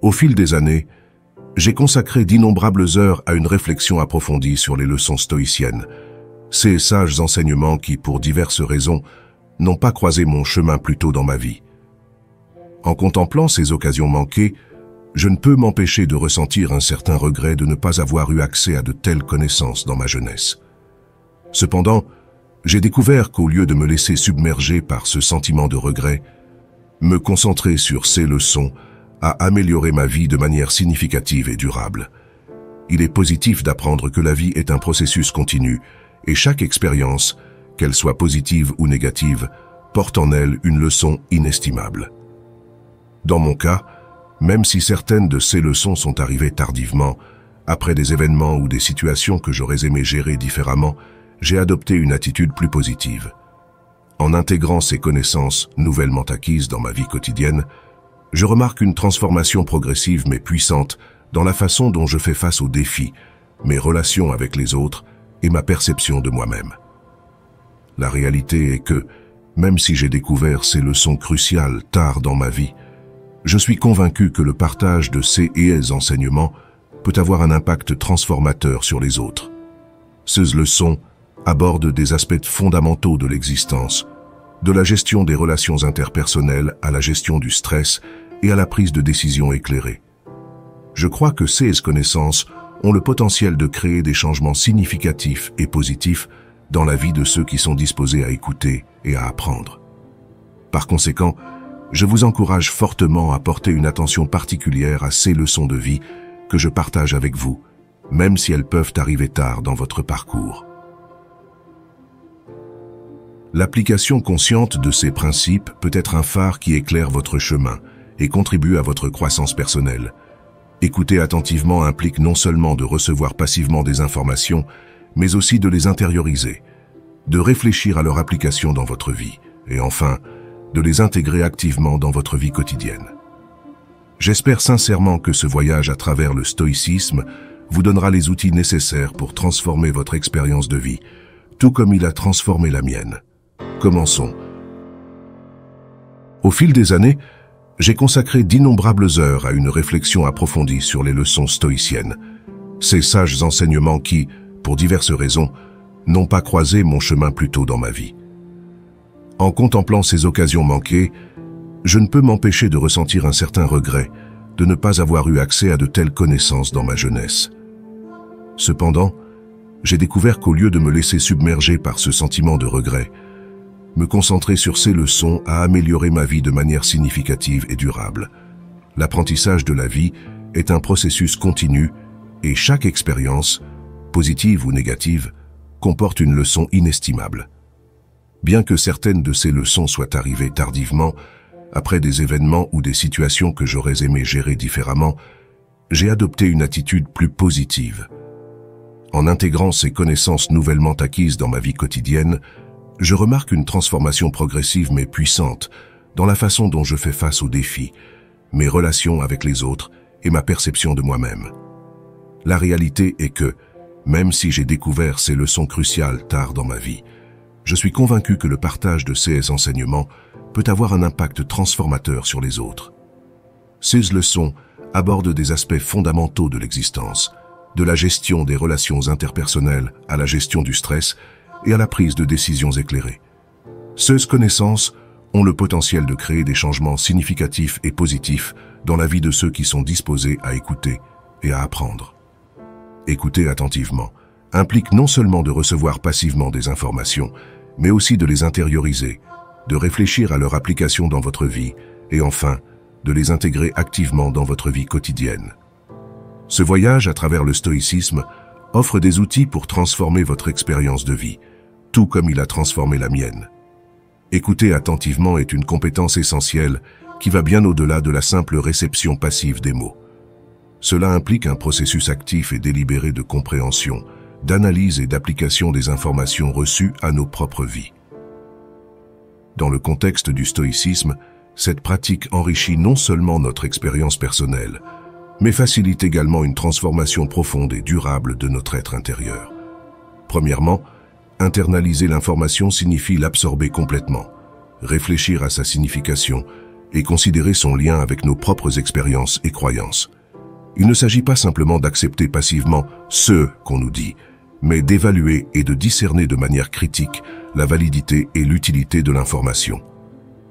Au fil des années, j'ai consacré d'innombrables heures à une réflexion approfondie sur les leçons stoïciennes, ces sages enseignements qui, pour diverses raisons, n'ont pas croisé mon chemin plus tôt dans ma vie. En contemplant ces occasions manquées, je ne peux m'empêcher de ressentir un certain regret de ne pas avoir eu accès à de telles connaissances dans ma jeunesse. Cependant, j'ai découvert qu'au lieu de me laisser submerger par ce sentiment de regret, me concentrer sur ces leçons a amélioré ma vie de manière significative et durable. Il est positif d'apprendre que la vie est un processus continu et chaque expérience, qu'elle soit positive ou négative, porte en elle une leçon inestimable. Dans mon cas, même si certaines de ces leçons sont arrivées tardivement, après des événements ou des situations que j'aurais aimé gérer différemment, j'ai adopté une attitude plus positive. En intégrant ces connaissances nouvellement acquises dans ma vie quotidienne, je remarque une transformation progressive mais puissante dans la façon dont je fais face aux défis, mes relations avec les autres et ma perception de moi-même. La réalité est que, même si j'ai découvert ces leçons cruciales tard dans ma vie, je suis convaincu que le partage de ces enseignements peut avoir un impact transformateur sur les autres. Ces leçons abordent des aspects fondamentaux de l'existence, de la gestion des relations interpersonnelles à la gestion du stress et à la prise de décisions éclairées. Je crois que ces connaissances ont le potentiel de créer des changements significatifs et positifs dans la vie de ceux qui sont disposés à écouter et à apprendre. Par conséquent, je vous encourage fortement à porter une attention particulière à ces leçons de vie que je partage avec vous, même si elles peuvent arriver tard dans votre parcours. L'application consciente de ces principes peut être un phare qui éclaire votre chemin et contribue à votre croissance personnelle. Écouter attentivement implique non seulement de recevoir passivement des informations, mais aussi de les intérioriser, de réfléchir à leur application dans votre vie, et enfin, de les intégrer activement dans votre vie quotidienne. J'espère sincèrement que ce voyage à travers le stoïcisme vous donnera les outils nécessaires pour transformer votre expérience de vie, tout comme il a transformé la mienne. Commençons. Au fil des années, j'ai consacré d'innombrables heures à une réflexion approfondie sur les leçons stoïciennes, ces sages enseignements qui, pour diverses raisons, n'ont pas croisé mon chemin plus tôt dans ma vie. En contemplant ces occasions manquées, je ne peux m'empêcher de ressentir un certain regret de ne pas avoir eu accès à de telles connaissances dans ma jeunesse. Cependant, j'ai découvert qu'au lieu de me laisser submerger par ce sentiment de regret, me concentrer sur ces leçons a amélioré ma vie de manière significative et durable. L'apprentissage de la vie est un processus continu et chaque expérience, positive ou négative, comporte une leçon inestimable. Bien que certaines de ces leçons soient arrivées tardivement, après des événements ou des situations que j'aurais aimé gérer différemment, j'ai adopté une attitude plus positive. En intégrant ces connaissances nouvellement acquises dans ma vie quotidienne, je remarque une transformation progressive mais puissante dans la façon dont je fais face aux défis, mes relations avec les autres et ma perception de moi-même. La réalité est que, même si j'ai découvert ces leçons cruciales tard dans ma vie, je suis convaincu que le partage de ces enseignements peut avoir un impact transformateur sur les autres. Ces leçons abordent des aspects fondamentaux de l'existence, de la gestion des relations interpersonnelles à la gestion du stress et à la prise de décisions éclairées. Ces connaissances ont le potentiel de créer des changements significatifs et positifs dans la vie de ceux qui sont disposés à écouter et à apprendre. Écouter attentivement implique non seulement de recevoir passivement des informations, mais aussi de les intérioriser, de réfléchir à leur application dans votre vie et enfin, de les intégrer activement dans votre vie quotidienne. Ce voyage à travers le stoïcisme offre des outils pour transformer votre expérience de vie, tout comme il a transformé la mienne. Écouter attentivement est une compétence essentielle qui va bien au-delà de la simple réception passive des mots. Cela implique un processus actif et délibéré de compréhension, d'analyse et d'application des informations reçues à nos propres vies. Dans le contexte du stoïcisme, cette pratique enrichit non seulement notre expérience personnelle, mais facilite également une transformation profonde et durable de notre être intérieur. Premièrement, internaliser l'information signifie l'absorber complètement, réfléchir à sa signification et considérer son lien avec nos propres expériences et croyances. Il ne s'agit pas simplement d'accepter passivement ce qu'on nous dit, mais d'évaluer et de discerner de manière critique la validité et l'utilité de l'information.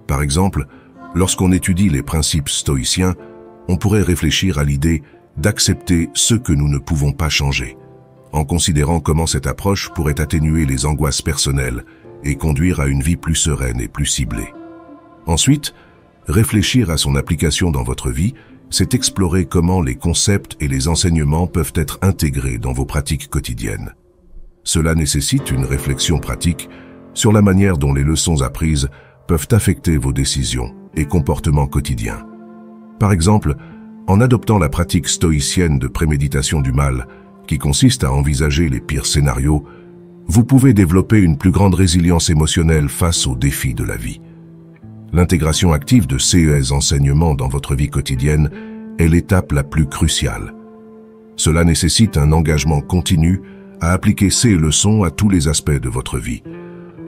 Par exemple, lorsqu'on étudie les principes stoïciens, on pourrait réfléchir à l'idée d'accepter ce que nous ne pouvons pas changer, en considérant comment cette approche pourrait atténuer les angoisses personnelles et conduire à une vie plus sereine et plus ciblée. Ensuite, réfléchir à son application dans votre vie, c'est explorer comment les concepts et les enseignements peuvent être intégrés dans vos pratiques quotidiennes. Cela nécessite une réflexion pratique sur la manière dont les leçons apprises peuvent affecter vos décisions et comportements quotidiens. Par exemple, en adoptant la pratique stoïcienne de préméditation du mal, qui consiste à envisager les pires scénarios, vous pouvez développer une plus grande résilience émotionnelle face aux défis de la vie. L'intégration active de ces enseignements dans votre vie quotidienne est l'étape la plus cruciale. Cela nécessite un engagement continu à appliquer ces leçons à tous les aspects de votre vie,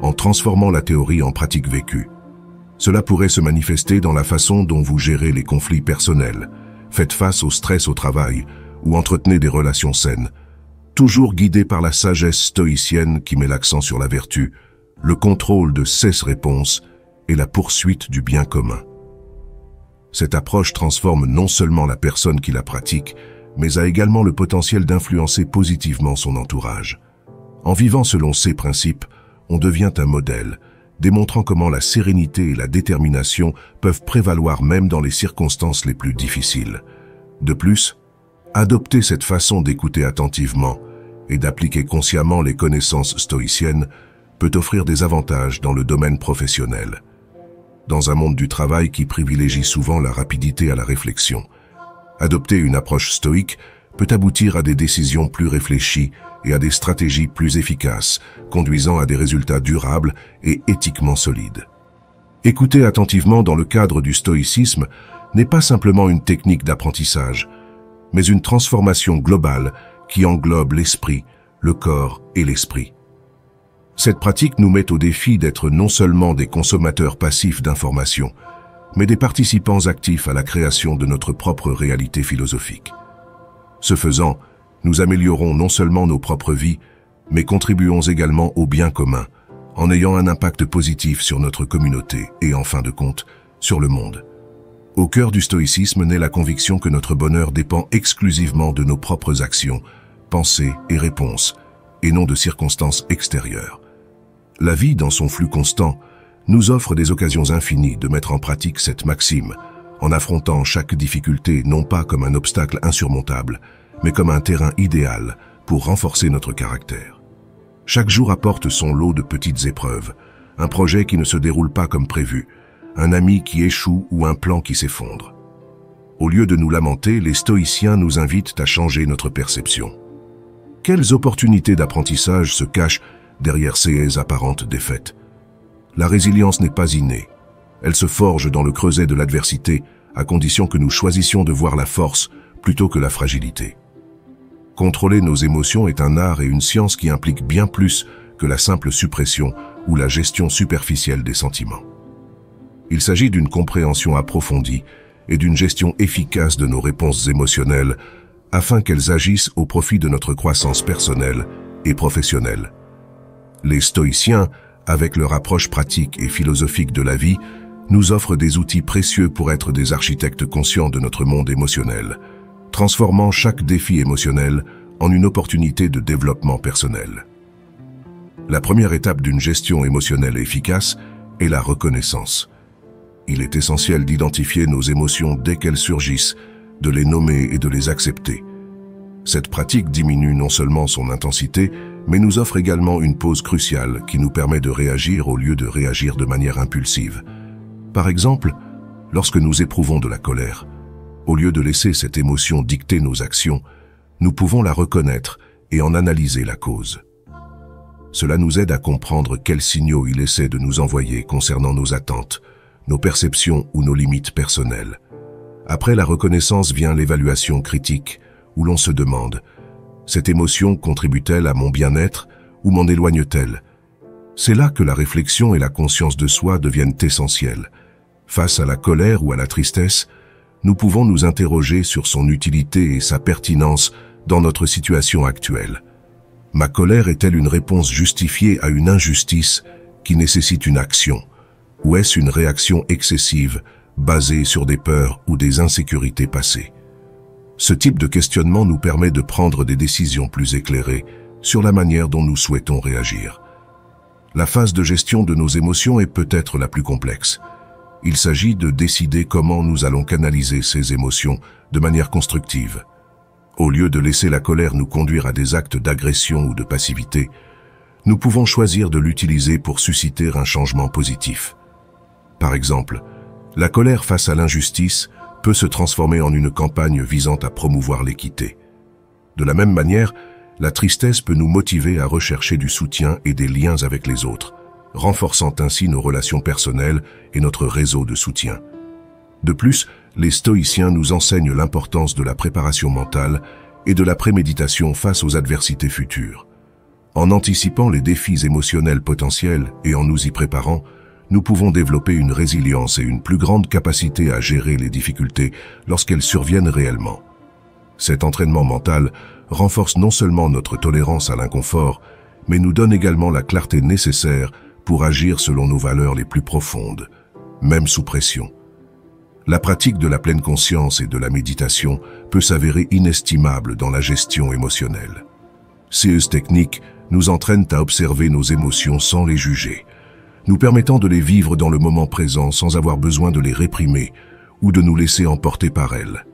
en transformant la théorie en pratique vécue. Cela pourrait se manifester dans la façon dont vous gérez les conflits personnels, faites face au stress au travail ou entretenez des relations saines, toujours guidé par la sagesse stoïcienne qui met l'accent sur la vertu, le contrôle de ses réponses et la poursuite du bien commun. Cette approche transforme non seulement la personne qui la pratique, mais a également le potentiel d'influencer positivement son entourage. En vivant selon ces principes, on devient un modèle, démontrant comment la sérénité et la détermination peuvent prévaloir même dans les circonstances les plus difficiles. De plus, adopter cette façon d'écouter attentivement et d'appliquer consciemment les connaissances stoïciennes peut offrir des avantages dans le domaine professionnel. Dans un monde du travail qui privilégie souvent la rapidité à la réflexion, adopter une approche stoïque peut aboutir à des décisions plus réfléchies et à des stratégies plus efficaces, conduisant à des résultats durables et éthiquement solides. Écouter attentivement dans le cadre du stoïcisme n'est pas simplement une technique d'apprentissage, mais une transformation globale qui englobe l'esprit, le corps et l'esprit. Cette pratique nous met au défi d'être non seulement des consommateurs passifs d'informations, mais des participants actifs à la création de notre propre réalité philosophique. Ce faisant, nous améliorons non seulement nos propres vies, mais contribuons également au bien commun, en ayant un impact positif sur notre communauté et, en fin de compte, sur le monde. Au cœur du stoïcisme naît la conviction que notre bonheur dépend exclusivement de nos propres actions, pensées et réponses, et non de circonstances extérieures. La vie, dans son flux constant, nous offre des occasions infinies de mettre en pratique cette maxime, en affrontant chaque difficulté non pas comme un obstacle insurmontable, mais comme un terrain idéal pour renforcer notre caractère. Chaque jour apporte son lot de petites épreuves, un projet qui ne se déroule pas comme prévu, un ami qui échoue ou un plan qui s'effondre. Au lieu de nous lamenter, les stoïciens nous invitent à changer notre perception. Quelles opportunités d'apprentissage se cachent derrière ces apparentes défaites? La résilience n'est pas innée. Elle se forge dans le creuset de l'adversité, à condition que nous choisissions de voir la force plutôt que la fragilité. Contrôler nos émotions est un art et une science qui implique bien plus que la simple suppression ou la gestion superficielle des sentiments. Il s'agit d'une compréhension approfondie et d'une gestion efficace de nos réponses émotionnelles afin qu'elles agissent au profit de notre croissance personnelle et professionnelle. Les stoïciens, avec leur approche pratique et philosophique de la vie, nous offrent des outils précieux pour être des architectes conscients de notre monde émotionnel, transformant chaque défi émotionnel en une opportunité de développement personnel. La première étape d'une gestion émotionnelle efficace est la reconnaissance. Il est essentiel d'identifier nos émotions dès qu'elles surgissent, de les nommer et de les accepter. Cette pratique diminue non seulement son intensité, mais nous offre également une pause cruciale qui nous permet de réagir au lieu de réagir de manière impulsive. Par exemple, lorsque nous éprouvons de la colère, au lieu de laisser cette émotion dicter nos actions, nous pouvons la reconnaître et en analyser la cause. Cela nous aide à comprendre quels signaux il essaie de nous envoyer concernant nos attentes, nos perceptions ou nos limites personnelles. Après la reconnaissance vient l'évaluation critique, où l'on se demande « Cette émotion contribue-t-elle à mon bien-être ou m'en éloigne-t-elle » C'est là que la réflexion et la conscience de soi deviennent essentielles. Face à la colère ou à la tristesse, nous pouvons nous interroger sur son utilité et sa pertinence dans notre situation actuelle. Ma colère est-elle une réponse justifiée à une injustice qui nécessite une action, ou est-ce une réaction excessive basée sur des peurs ou des insécurités passées? Ce type de questionnement nous permet de prendre des décisions plus éclairées sur la manière dont nous souhaitons réagir. La phase de gestion de nos émotions est peut-être la plus complexe. Il s'agit de décider comment nous allons canaliser ces émotions de manière constructive. Au lieu de laisser la colère nous conduire à des actes d'agression ou de passivité, nous pouvons choisir de l'utiliser pour susciter un changement positif. Par exemple, la colère face à l'injustice peut se transformer en une campagne visant à promouvoir l'équité. De la même manière, la tristesse peut nous motiver à rechercher du soutien et des liens avec les autres, renforçant ainsi nos relations personnelles et notre réseau de soutien. De plus, les stoïciens nous enseignent l'importance de la préparation mentale et de la préméditation face aux adversités futures. En anticipant les défis émotionnels potentiels et en nous y préparant, nous pouvons développer une résilience et une plus grande capacité à gérer les difficultés lorsqu'elles surviennent réellement. Cet entraînement mental renforce non seulement notre tolérance à l'inconfort, mais nous donne également la clarté nécessaire pour agir selon nos valeurs les plus profondes, même sous pression. La pratique de la pleine conscience et de la méditation peut s'avérer inestimable dans la gestion émotionnelle. Ces techniques nous entraînent à observer nos émotions sans les juger, nous permettant de les vivre dans le moment présent sans avoir besoin de les réprimer ou de nous laisser emporter par elles.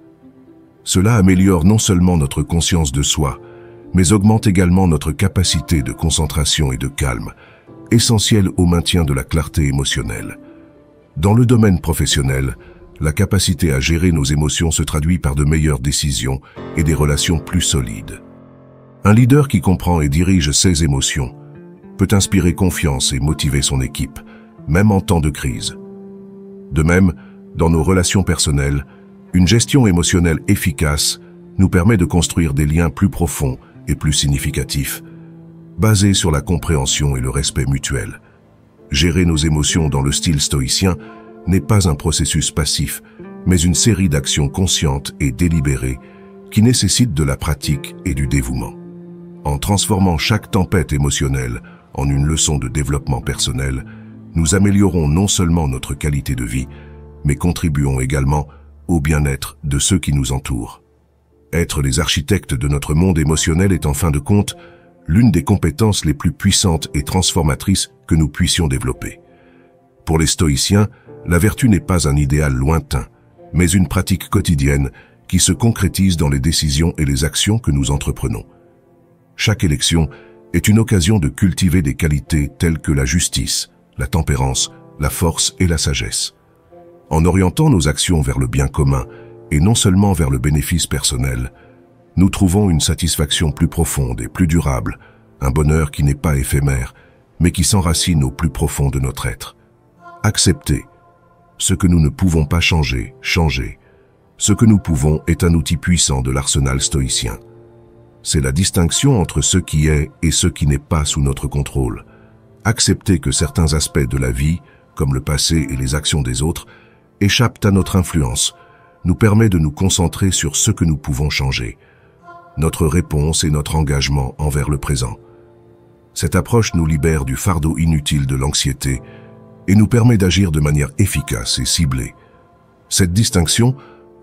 Cela améliore non seulement notre conscience de soi, mais augmente également notre capacité de concentration et de calme, essentielle au maintien de la clarté émotionnelle. Dans le domaine professionnel, la capacité à gérer nos émotions se traduit par de meilleures décisions et des relations plus solides. Un leader qui comprend et dirige ses émotions peut inspirer confiance et motiver son équipe, même en temps de crise. De même, dans nos relations personnelles, une gestion émotionnelle efficace nous permet de construire des liens plus profonds et plus significatifs, basés sur la compréhension et le respect mutuel. Gérer nos émotions dans le style stoïcien n'est pas un processus passif, mais une série d'actions conscientes et délibérées qui nécessitent de la pratique et du dévouement. En transformant chaque tempête émotionnelle en une leçon de développement personnel, nous améliorons non seulement notre qualité de vie, mais contribuons également au bien-être de ceux qui nous entourent. Être les architectes de notre monde émotionnel est en fin de compte l'une des compétences les plus puissantes et transformatrices que nous puissions développer. Pour les stoïciens, la vertu n'est pas un idéal lointain, mais une pratique quotidienne qui se concrétise dans les décisions et les actions que nous entreprenons. Chaque élection est une occasion de cultiver des qualités telles que la justice, la tempérance, la force et la sagesse. En orientant nos actions vers le bien commun et non seulement vers le bénéfice personnel, nous trouvons une satisfaction plus profonde et plus durable, un bonheur qui n'est pas éphémère, mais qui s'enracine au plus profond de notre être. Accepter ce que nous ne pouvons pas changer, changer. Ce que nous pouvons est un outil puissant de l'arsenal stoïcien. C'est la distinction entre ce qui est et ce qui n'est pas sous notre contrôle. Accepter que certains aspects de la vie, comme le passé et les actions des autres, échappent à notre influence, nous permet de nous concentrer sur ce que nous pouvons changer, notre réponse et notre engagement envers le présent. Cette approche nous libère du fardeau inutile de l'anxiété et nous permet d'agir de manière efficace et ciblée. Cette distinction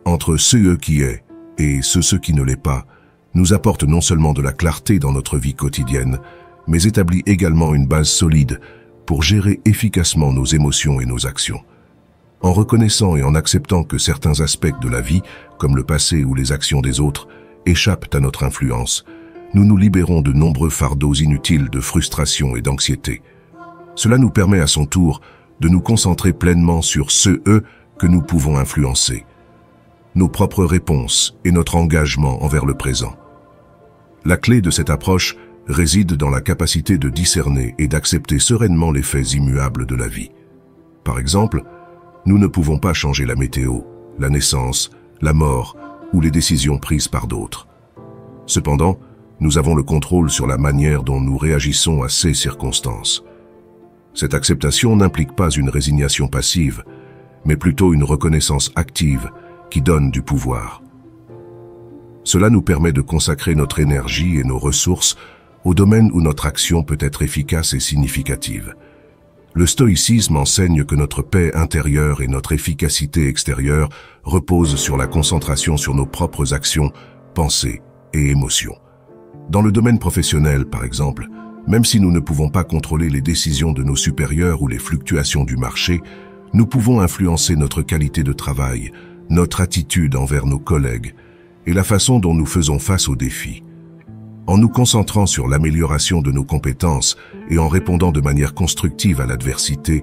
entre ce qui est et ce qui ne l'est pas nous apporte non seulement de la clarté dans notre vie quotidienne, mais établit également une base solide pour gérer efficacement nos émotions et nos actions. En reconnaissant et en acceptant que certains aspects de la vie, comme le passé ou les actions des autres, échappent à notre influence, nous nous libérons de nombreux fardeaux inutiles de frustration et d'anxiété. Cela nous permet à son tour de nous concentrer pleinement sur que nous pouvons influencer, nos propres réponses et notre engagement envers le présent. La clé de cette approche réside dans la capacité de discerner et d'accepter sereinement les faits immuables de la vie. Par exemple, nous ne pouvons pas changer la météo, la naissance, la mort ou les décisions prises par d'autres. Cependant, nous avons le contrôle sur la manière dont nous réagissons à ces circonstances. Cette acceptation n'implique pas une résignation passive, mais plutôt une reconnaissance active qui donne du pouvoir. Cela nous permet de consacrer notre énergie et nos ressources au domaine où notre action peut être efficace et significative. Le stoïcisme enseigne que notre paix intérieure et notre efficacité extérieure reposent sur la concentration sur nos propres actions, pensées et émotions. Dans le domaine professionnel, par exemple, même si nous ne pouvons pas contrôler les décisions de nos supérieurs ou les fluctuations du marché, nous pouvons influencer notre qualité de travail, notre attitude envers nos collègues et la façon dont nous faisons face aux défis. En nous concentrant sur l'amélioration de nos compétences et en répondant de manière constructive à l'adversité,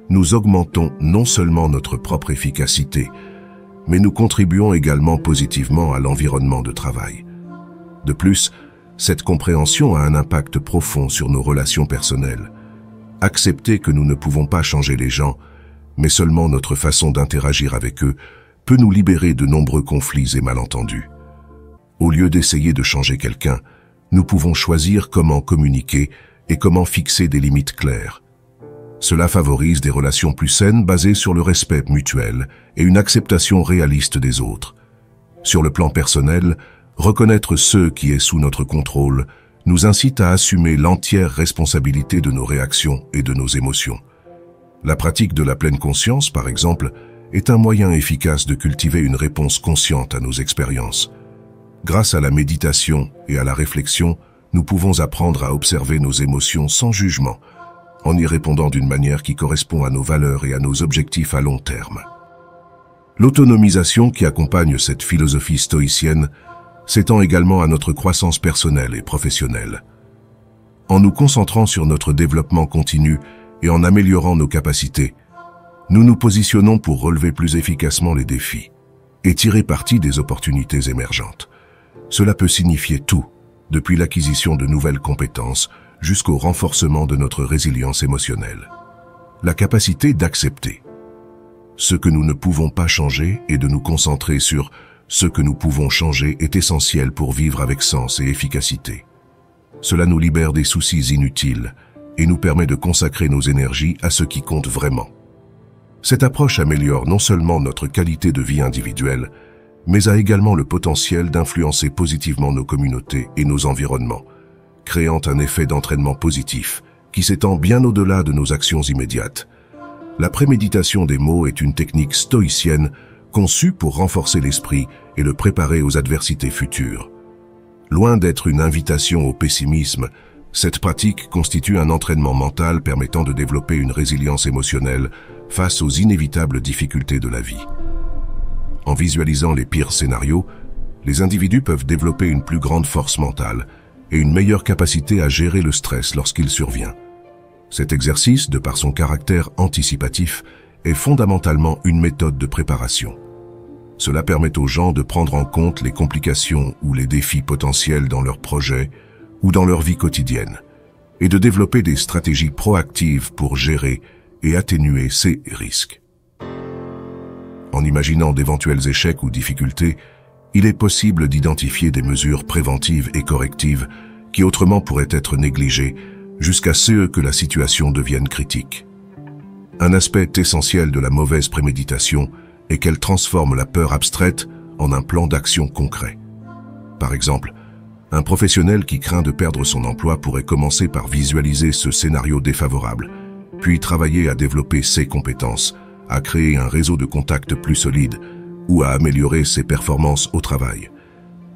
nous augmentons non seulement notre propre efficacité, mais nous contribuons également positivement à l'environnement de travail. De plus, cette compréhension a un impact profond sur nos relations personnelles. Accepter que nous ne pouvons pas changer les gens, mais seulement notre façon d'interagir avec eux, peut nous libérer de nombreux conflits et malentendus. Au lieu d'essayer de changer quelqu'un, nous pouvons choisir comment communiquer et comment fixer des limites claires. Cela favorise des relations plus saines basées sur le respect mutuel et une acceptation réaliste des autres. Sur le plan personnel, reconnaître ce qui est sous notre contrôle nous incite à assumer l'entière responsabilité de nos réactions et de nos émotions. La pratique de la pleine conscience, par exemple, est un moyen efficace de cultiver une réponse consciente à nos expériences. Grâce à la méditation et à la réflexion, nous pouvons apprendre à observer nos émotions sans jugement, en y répondant d'une manière qui correspond à nos valeurs et à nos objectifs à long terme. L'autonomisation qui accompagne cette philosophie stoïcienne s'étend également à notre croissance personnelle et professionnelle. En nous concentrant sur notre développement continu et en améliorant nos capacités, nous nous positionnons pour relever plus efficacement les défis et tirer parti des opportunités émergentes. Cela peut signifier tout, depuis l'acquisition de nouvelles compétences jusqu'au renforcement de notre résilience émotionnelle. La capacité d'accepter ce que nous ne pouvons pas changer et de nous concentrer sur ce que nous pouvons changer est essentiel pour vivre avec sens et efficacité. Cela nous libère des soucis inutiles et nous permet de consacrer nos énergies à ce qui compte vraiment. Cette approche améliore non seulement notre qualité de vie individuelle, mais a également le potentiel d'influencer positivement nos communautés et nos environnements, créant un effet d'entraînement positif qui s'étend bien au-delà de nos actions immédiates. La préméditation des mots est une technique stoïcienne conçue pour renforcer l'esprit et le préparer aux adversités futures. Loin d'être une invitation au pessimisme, cette pratique constitue un entraînement mental permettant de développer une résilience émotionnelle face aux inévitables difficultés de la vie. En visualisant les pires scénarios, les individus peuvent développer une plus grande force mentale et une meilleure capacité à gérer le stress lorsqu'il survient. Cet exercice, de par son caractère anticipatif, est fondamentalement une méthode de préparation. Cela permet aux gens de prendre en compte les complications ou les défis potentiels dans leurs projets ou dans leur vie quotidienne, et de développer des stratégies proactives pour gérer et atténuer ces risques. En imaginant d'éventuels échecs ou difficultés, il est possible d'identifier des mesures préventives et correctives qui autrement pourraient être négligées jusqu'à ce que la situation devienne critique. Un aspect essentiel de la mauvaise préméditation est qu'elle transforme la peur abstraite en un plan d'action concret. Par exemple, un professionnel qui craint de perdre son emploi pourrait commencer par visualiser ce scénario défavorable, puis travailler à développer ses compétences, à créer un réseau de contacts plus solide ou à améliorer ses performances au travail.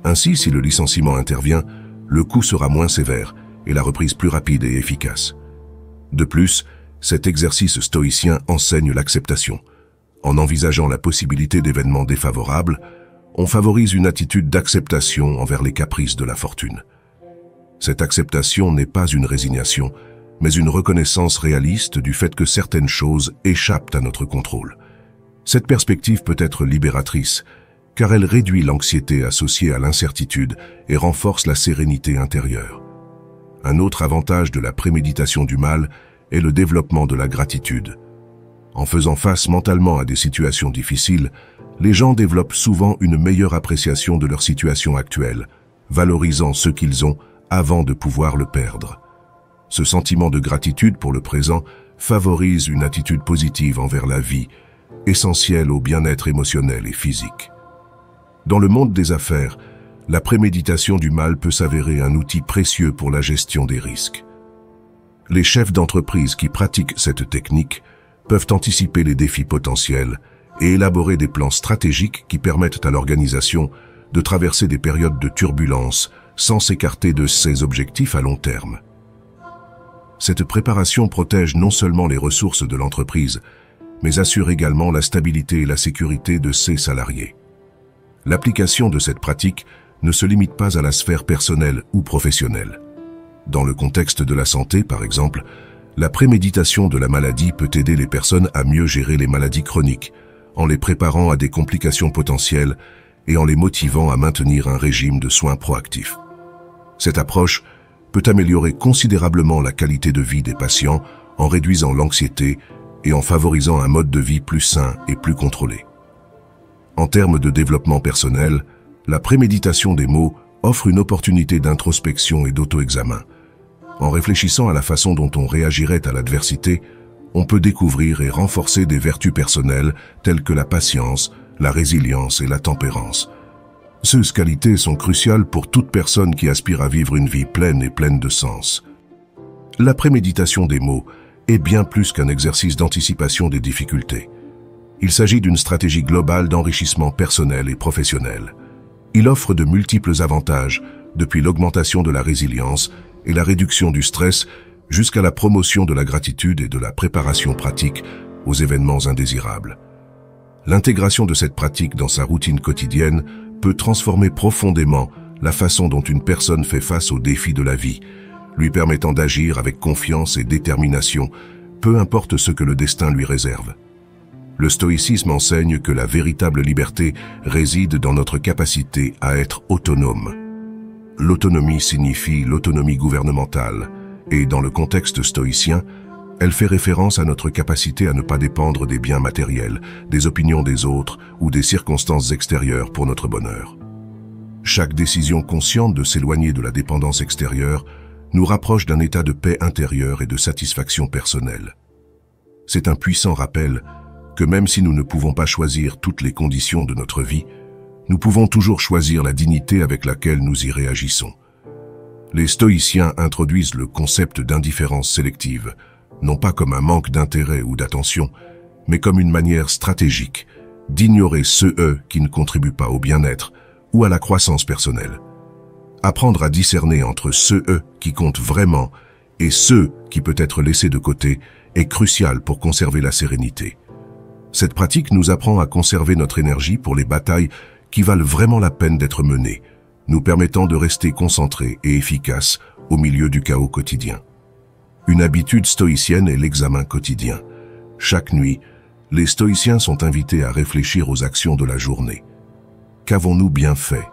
Ainsi, si le licenciement intervient, le coup sera moins sévère et la reprise plus rapide et efficace. De plus, cet exercice stoïcien enseigne l'acceptation. En envisageant la possibilité d'événements défavorables, on favorise une attitude d'acceptation envers les caprices de la fortune. Cette acceptation n'est pas une résignation, mais une reconnaissance réaliste du fait que certaines choses échappent à notre contrôle. Cette perspective peut être libératrice, car elle réduit l'anxiété associée à l'incertitude et renforce la sérénité intérieure. Un autre avantage de la préméditation du mal est le développement de la gratitude. En faisant face mentalement à des situations difficiles, les gens développent souvent une meilleure appréciation de leur situation actuelle, valorisant ce qu'ils ont avant de pouvoir le perdre. Ce sentiment de gratitude pour le présent favorise une attitude positive envers la vie essentielle au bien-être émotionnel et physique. Dans le monde des affaires, la préméditation du mal peut s'avérer un outil précieux pour la gestion des risques. Les chefs d'entreprise qui pratiquent cette technique peuvent anticiper les défis potentiels et élaborer des plans stratégiques qui permettent à l'organisation de traverser des périodes de turbulence sans s'écarter de ses objectifs à long terme. Cette préparation protège non seulement les ressources de l'entreprise, mais assure également la stabilité et la sécurité de ses salariés. L'application de cette pratique ne se limite pas à la sphère personnelle ou professionnelle. Dans le contexte de la santé, par exemple, la préméditation de la maladie peut aider les personnes à mieux gérer les maladies chroniques, en les préparant à des complications potentielles et en les motivant à maintenir un régime de soins proactifs. Cette approche peut améliorer considérablement la qualité de vie des patients en réduisant l'anxiété et en favorisant un mode de vie plus sain et plus contrôlé. En termes de développement personnel, la préméditation des mots offre une opportunité d'introspection et d'auto-examen. En réfléchissant à la façon dont on réagirait à l'adversité, on peut découvrir et renforcer des vertus personnelles telles que la patience, la résilience et la tempérance. Ces qualités sont cruciales pour toute personne qui aspire à vivre une vie pleine et pleine de sens. La préméditation des mots est bien plus qu'un exercice d'anticipation des difficultés. Il s'agit d'une stratégie globale d'enrichissement personnel et professionnel. Il offre de multiples avantages, depuis l'augmentation de la résilience et la réduction du stress jusqu'à la promotion de la gratitude et de la préparation pratique aux événements indésirables. L'intégration de cette pratique dans sa routine quotidienne peut transformer profondément la façon dont une personne fait face aux défis de la vie, lui permettant d'agir avec confiance et détermination, peu importe ce que le destin lui réserve. Le stoïcisme enseigne que la véritable liberté réside dans notre capacité à être autonome. L'autonomie signifie l'autonomie gouvernementale, et dans le contexte stoïcien, elle fait référence à notre capacité à ne pas dépendre des biens matériels, des opinions des autres ou des circonstances extérieures pour notre bonheur. Chaque décision consciente de s'éloigner de la dépendance extérieure nous rapproche d'un état de paix intérieure et de satisfaction personnelle. C'est un puissant rappel que même si nous ne pouvons pas choisir toutes les conditions de notre vie, nous pouvons toujours choisir la dignité avec laquelle nous y réagissons. Les stoïciens introduisent le concept d'indifférence sélective, non pas comme un manque d'intérêt ou d'attention, mais comme une manière stratégique d'ignorer ceux qui ne contribuent pas au bien-être ou à la croissance personnelle. Apprendre à discerner entre ceux qui comptent vraiment et ceux qui peuvent être laissés de côté est crucial pour conserver la sérénité. Cette pratique nous apprend à conserver notre énergie pour les batailles qui valent vraiment la peine d'être menées, nous permettant de rester concentrés et efficaces au milieu du chaos quotidien. Une habitude stoïcienne est l'examen quotidien. Chaque nuit, les stoïciens sont invités à réfléchir aux actions de la journée. Qu'avons-nous bien fait?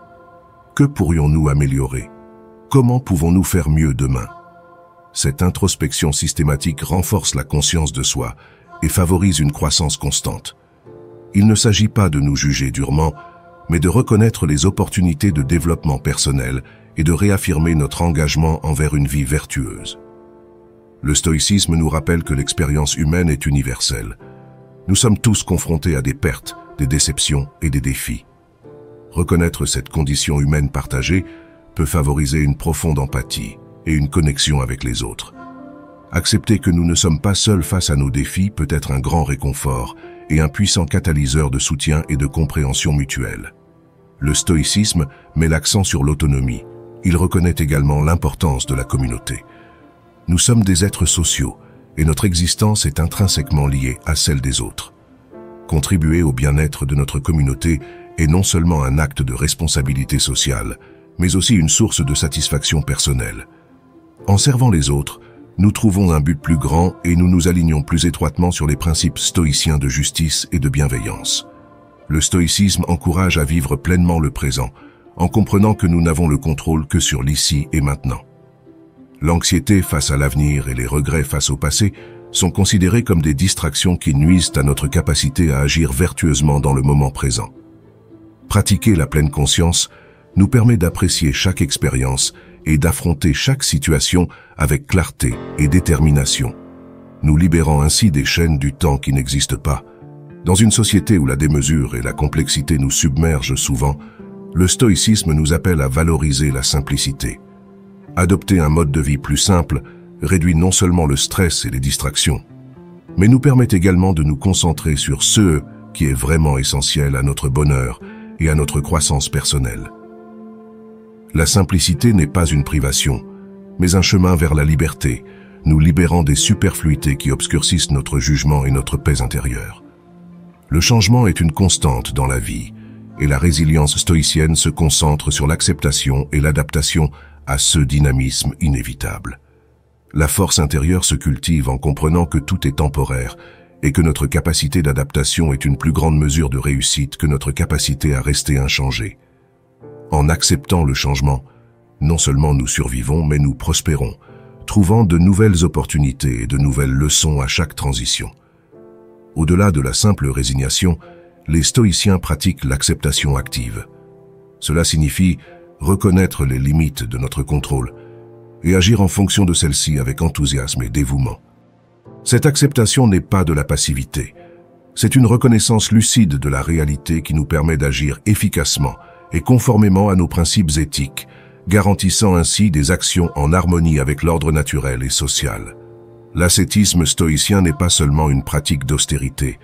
Que pourrions-nous améliorer? Comment pouvons-nous faire mieux demain? Cette introspection systématique renforce la conscience de soi et favorise une croissance constante. Il ne s'agit pas de nous juger durement, mais de reconnaître les opportunités de développement personnel et de réaffirmer notre engagement envers une vie vertueuse. Le stoïcisme nous rappelle que l'expérience humaine est universelle. Nous sommes tous confrontés à des pertes, des déceptions et des défis. Reconnaître cette condition humaine partagée peut favoriser une profonde empathie et une connexion avec les autres. Accepter que nous ne sommes pas seuls face à nos défis peut être un grand réconfort et un puissant catalyseur de soutien et de compréhension mutuelle. Le stoïcisme met l'accent sur l'autonomie. Il reconnaît également l'importance de la communauté. Nous sommes des êtres sociaux et notre existence est intrinsèquement liée à celle des autres. Contribuer au bien-être de notre communauté est non seulement un acte de responsabilité sociale, mais aussi une source de satisfaction personnelle. En servant les autres, nous trouvons un but plus grand et nous nous alignons plus étroitement sur les principes stoïciens de justice et de bienveillance. Le stoïcisme encourage à vivre pleinement le présent, en comprenant que nous n'avons le contrôle que sur l'ici et maintenant. L'anxiété face à l'avenir et les regrets face au passé sont considérés comme des distractions qui nuisent à notre capacité à agir vertueusement dans le moment présent. Pratiquer la pleine conscience nous permet d'apprécier chaque expérience et d'affronter chaque situation avec clarté et détermination, nous libérant ainsi des chaînes du temps qui n'existent pas, Dans une société où la démesure et la complexité nous submergent souvent, le stoïcisme nous appelle à valoriser la simplicité. Adopter un mode de vie plus simple réduit non seulement le stress et les distractions, mais nous permet également de nous concentrer sur ce qui est vraiment essentiel à notre bonheur et à notre croissance personnelle. La simplicité n'est pas une privation, mais un chemin vers la liberté, nous libérant des superfluités qui obscurcissent notre jugement et notre paix intérieure. Le changement est une constante dans la vie, et la résilience stoïcienne se concentre sur l'acceptation et l'adaptation à ce dynamisme inévitable. La force intérieure se cultive en comprenant que tout est temporaire et que notre capacité d'adaptation est une plus grande mesure de réussite que notre capacité à rester inchangé. En acceptant le changement, non seulement nous survivons, mais nous prospérons, trouvant de nouvelles opportunités et de nouvelles leçons à chaque transition. Au-delà de la simple résignation, les stoïciens pratiquent l'acceptation active. Cela signifie reconnaître les limites de notre contrôle et agir en fonction de celles-ci avec enthousiasme et dévouement. Cette acceptation n'est pas de la passivité. C'est une reconnaissance lucide de la réalité qui nous permet d'agir efficacement et conformément à nos principes éthiques, garantissant ainsi des actions en harmonie avec l'ordre naturel et social. L'ascétisme stoïcien n'est pas seulement une pratique d'austérité,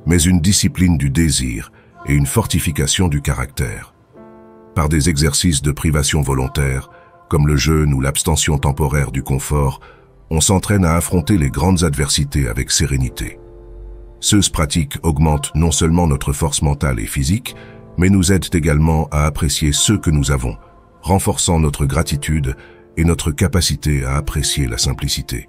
mais une discipline du désir et une fortification du caractère. Par des exercices de privation volontaire, comme le jeûne ou l'abstention temporaire du confort, on s'entraîne à affronter les grandes adversités avec sérénité. Ces pratiques augmentent non seulement notre force mentale et physique, mais nous aident également à apprécier ce que nous avons, renforçant notre gratitude et notre capacité à apprécier la simplicité.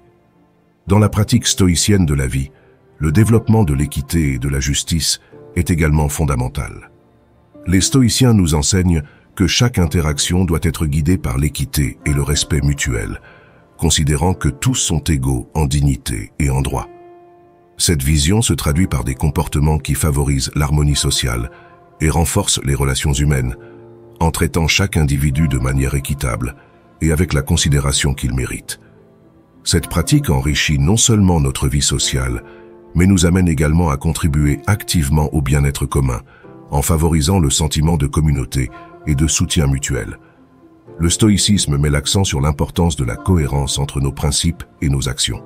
Dans la pratique stoïcienne de la vie, le développement de l'équité et de la justice est également fondamental. Les stoïciens nous enseignent que chaque interaction doit être guidée par l'équité et le respect mutuel, considérant que tous sont égaux en dignité et en droit. Cette vision se traduit par des comportements qui favorisent l'harmonie sociale et renforcent les relations humaines, en traitant chaque individu de manière équitable et avec la considération qu'il mérite. Cette pratique enrichit non seulement notre vie sociale, mais nous amène également à contribuer activement au bien-être commun, en favorisant le sentiment de communauté et de soutien mutuel. Le stoïcisme met l'accent sur l'importance de la cohérence entre nos principes et nos actions.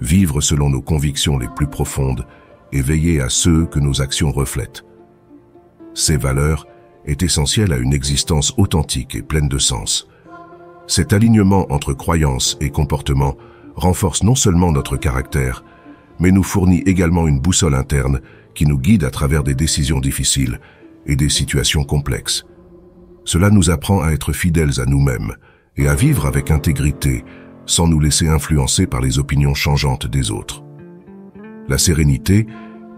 Vivre selon nos convictions les plus profondes et veiller à ce que nos actions reflètent. Ces valeurs est essentiel à une existence authentique et pleine de sens. Cet alignement entre croyances et comportements renforce non seulement notre caractère, mais nous fournit également une boussole interne qui nous guide à travers des décisions difficiles et des situations complexes. Cela nous apprend à être fidèles à nous-mêmes et à vivre avec intégrité sans nous laisser influencer par les opinions changeantes des autres. La sérénité,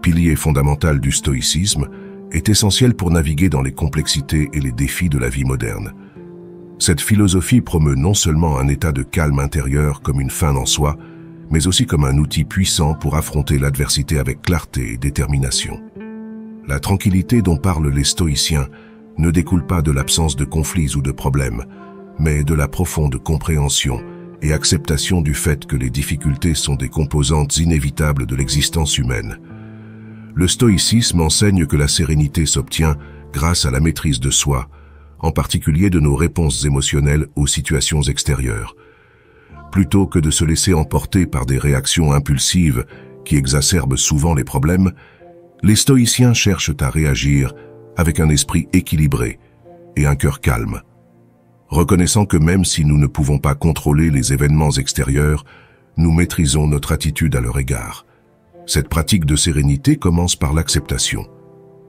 pilier fondamental du stoïcisme, est essentielle pour naviguer dans les complexités et les défis de la vie moderne. Cette philosophie promeut non seulement un état de calme intérieur comme une fin en soi, mais aussi comme un outil puissant pour affronter l'adversité avec clarté et détermination. La tranquillité dont parlent les stoïciens ne découle pas de l'absence de conflits ou de problèmes, mais de la profonde compréhension et acceptation du fait que les difficultés sont des composantes inévitables de l'existence humaine. Le stoïcisme enseigne que la sérénité s'obtient grâce à la maîtrise de soi, en particulier de nos réponses émotionnelles aux situations extérieures. Plutôt que de se laisser emporter par des réactions impulsives qui exacerbent souvent les problèmes, les stoïciens cherchent à réagir avec un esprit équilibré et un cœur calme. Reconnaissant que même si nous ne pouvons pas contrôler les événements extérieurs, nous maîtrisons notre attitude à leur égard. Cette pratique de sérénité commence par l'acceptation.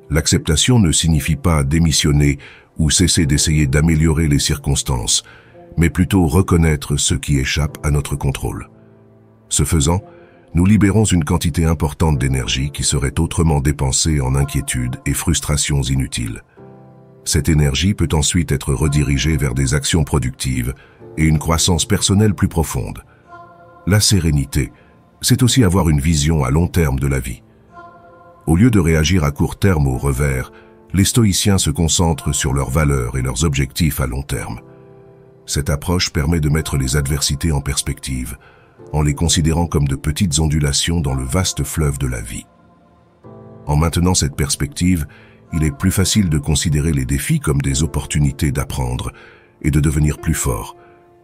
L'acceptation ne signifie pas démissionner ou cesser d'essayer d'améliorer les circonstances, mais plutôt reconnaître ce qui échappe à notre contrôle. Ce faisant, nous libérons une quantité importante d'énergie qui serait autrement dépensée en inquiétudes et frustrations inutiles. Cette énergie peut ensuite être redirigée vers des actions productives et une croissance personnelle plus profonde. La sérénité, c'est aussi avoir une vision à long terme de la vie. Au lieu de réagir à court terme aux revers, les stoïciens se concentrent sur leurs valeurs et leurs objectifs à long terme. Cette approche permet de mettre les adversités en perspective, en les considérant comme de petites ondulations dans le vaste fleuve de la vie. En maintenant cette perspective, il est plus facile de considérer les défis comme des opportunités d'apprendre et de devenir plus fort,